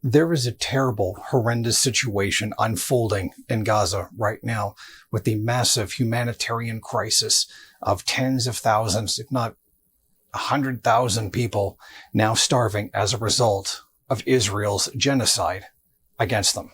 There is a terrible, horrendous situation unfolding in Gaza right now with the massive humanitarian crisis of tens of thousands, if not 100,000 people now starving as a result of Israel's genocide against them.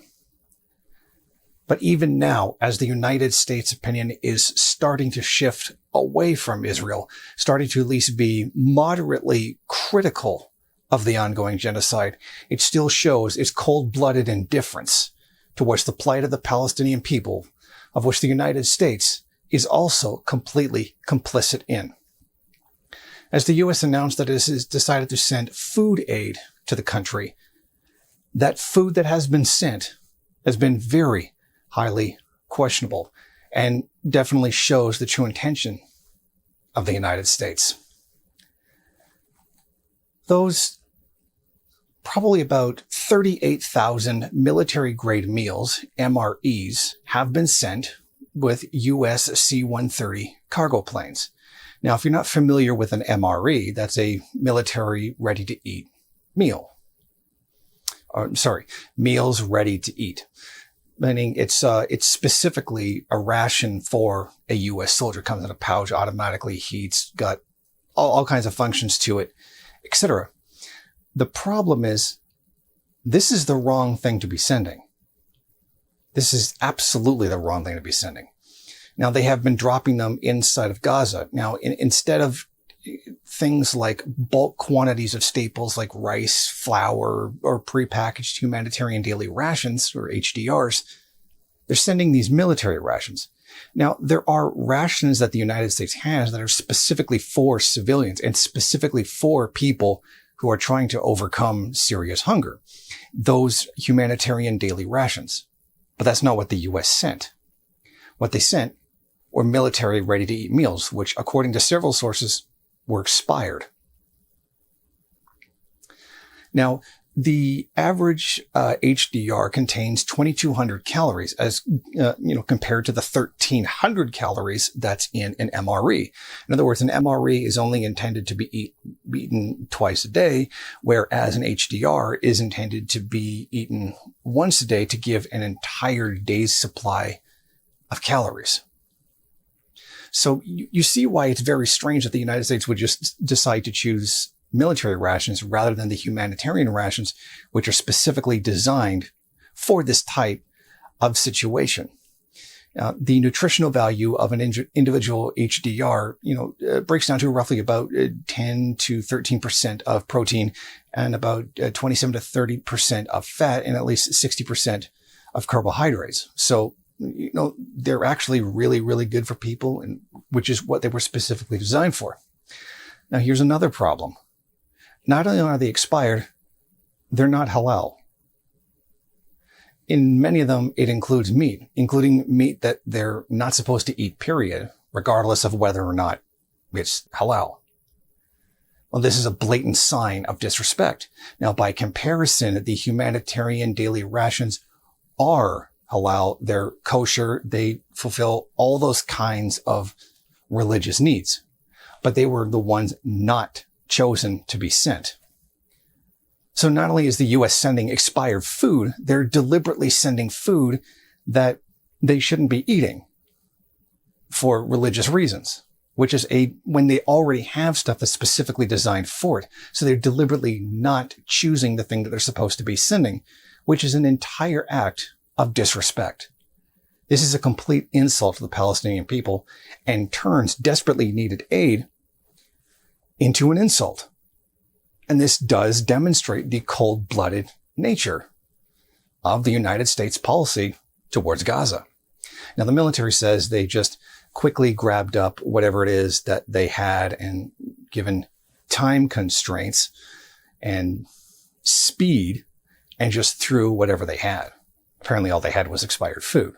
But even now, as the United States' opinion is starting to shift away from Israel, starting to at least be moderately critical of the ongoing genocide, it still shows its cold-blooded indifference towards the plight of the Palestinian people, of which the United States is also completely complicit in. As the U.S. announced that it has decided to send food aid to the country, that food that has been sent has been very highly questionable and definitely shows the true intention of the United States. Those probably about 38,000 military-grade meals, MREs, have been sent with U.S. C-130 cargo planes. Now, if you're not familiar with an MRE, that's a military ready-to-eat meal. Meals ready to eat. Meaning it's specifically a ration for a U.S. soldier. Comes in a pouch, automatically heats, got all kinds of functions to it, etc. The problem is, this is the wrong thing to be sending. This is absolutely the wrong thing to be sending. Now, they have been dropping them inside of Gaza. Now, instead of things like bulk quantities of staples like rice, flour, or prepackaged humanitarian daily rations, or HDRs, they're sending these military rations. Now, there are rations that the United States has that are specifically for civilians and specifically for people who are trying to overcome serious hunger. Those humanitarian daily rations. But that's not what the U.S. sent. What they sent were military ready-to-eat meals, which, according to several sources, were expired. Now, the average HDR contains 2,200 calories, as compared to the 1,300 calories that's in an MRE. In other words, an MRE is only intended to be eaten twice a day, whereas an HDR is intended to be eaten once a day to give an entire day's supply of calories. So you see why it's very strange that the United States would just decide to choose military rations rather than the humanitarian rations, which are specifically designed for this type of situation. The nutritional value of an individual HDR, breaks down to roughly about 10 to 13% of protein and about 27 to 30% of fat and at least 60% of carbohydrates. So, they're actually really, really good for people, and which is what they were specifically designed for. Now, here's another problem. Not only are they expired, they're not halal. In many of them, it includes meat, including meat that they're not supposed to eat, period, regardless of whether or not it's halal. Well, this is a blatant sign of disrespect. Now, by comparison, the humanitarian daily rations are halal, they're kosher, they fulfill all those kinds of religious needs. But they were the ones not chosen to be sent. So not only is the U.S. sending expired food, they're deliberately sending food that they shouldn't be eating for religious reasons, which is when they already have stuff that's specifically designed for it. So they're deliberately not choosing the thing that they're supposed to be sending, which is an entire act of disrespect. This is a complete insult to the Palestinian people and turns desperately needed aid into an insult. And this does demonstrate the cold-blooded nature of the United States policy towards Gaza. Now, the military says they just quickly grabbed up whatever it is that they had, and given time constraints and speed, and just threw whatever they had. Apparently all they had was expired food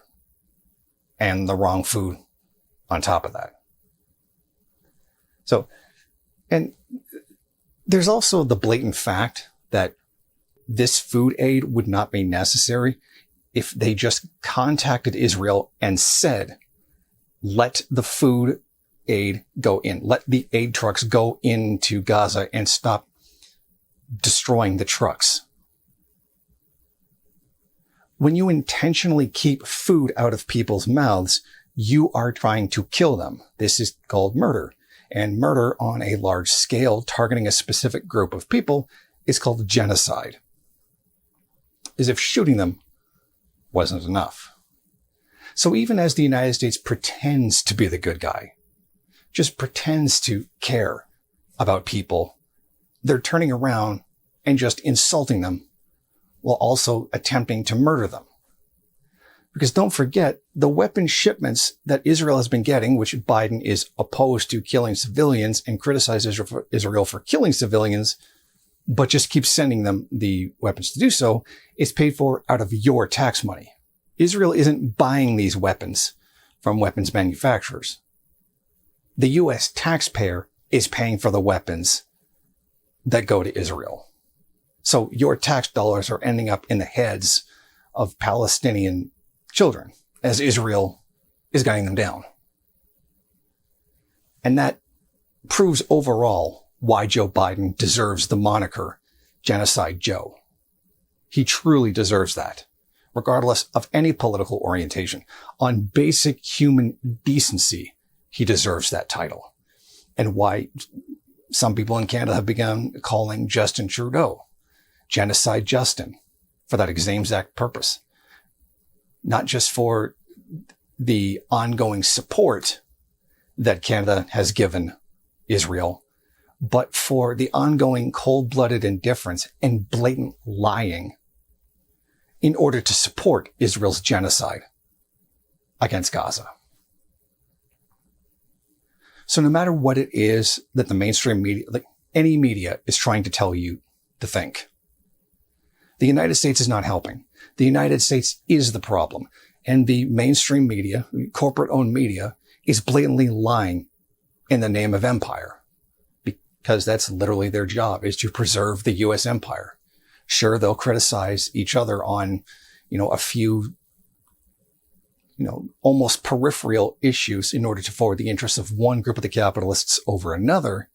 and the wrong food on top of that. So, and there's also the blatant fact that this food aid would not be necessary if they just contacted Israel and said, let the food aid go in, let the aid trucks go into Gaza and stop destroying the trucks. When you intentionally keep food out of people's mouths, you are trying to kill them. This is called murder. And murder on a large scale, targeting a specific group of people, is called genocide. As if shooting them wasn't enough. So even as the United States pretends to be the good guy, just pretends to care about people, they're turning around and just insulting them while also attempting to murder them. Because don't forget, the weapon shipments that Israel has been getting, which Biden is opposed to killing civilians and criticizes Israel for killing civilians, but just keeps sending them the weapons to do so, is paid for out of your tax money. Israel isn't buying these weapons from weapons manufacturers. The U.S. taxpayer is paying for the weapons that go to Israel. So your tax dollars are ending up in the heads of Palestinian children as Israel is gunning them down. And that proves overall why Joe Biden deserves the moniker Genocide Joe. He truly deserves that, regardless of any political orientation. On basic human decency, he deserves that title. And why some people in Canada have begun calling Justin Trudeau Genocide Justin for that exact purpose. Not just for the ongoing support that Canada has given Israel, but for the ongoing cold-blooded indifference and blatant lying in order to support Israel's genocide against Gaza. So no matter what it is that the mainstream media, like any media, is trying to tell you to think, the United States is not helping. The United States is the problem. And the mainstream media, corporate-owned media, is blatantly lying in the name of empire. Because that's literally their job, is to preserve the U.S. empire. Sure, they'll criticize each other on, a few, almost peripheral issues in order to forward the interests of one group of the capitalists over another.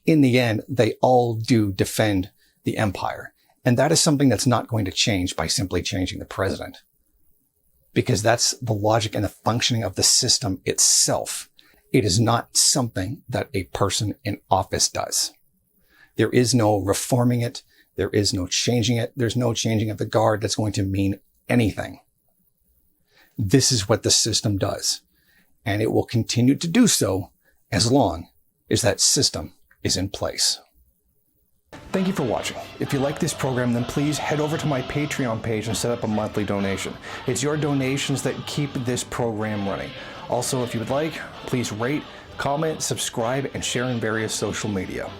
In the end, they all do defend the empire. And that is something that's not going to change by simply changing the president. Because that's the logic and the functioning of the system itself. It is not something that a person in office does. There is no reforming it. There is no changing it. There's no changing of the guard that's going to mean anything. This is what the system does. And it will continue to do so as long as that system is in place. Thank you for watching. If you like this program, then please head over to my Patreon page and set up a monthly donation. It's your donations that keep this program running. Also, if you would like, please rate, comment, subscribe, and share in various social media.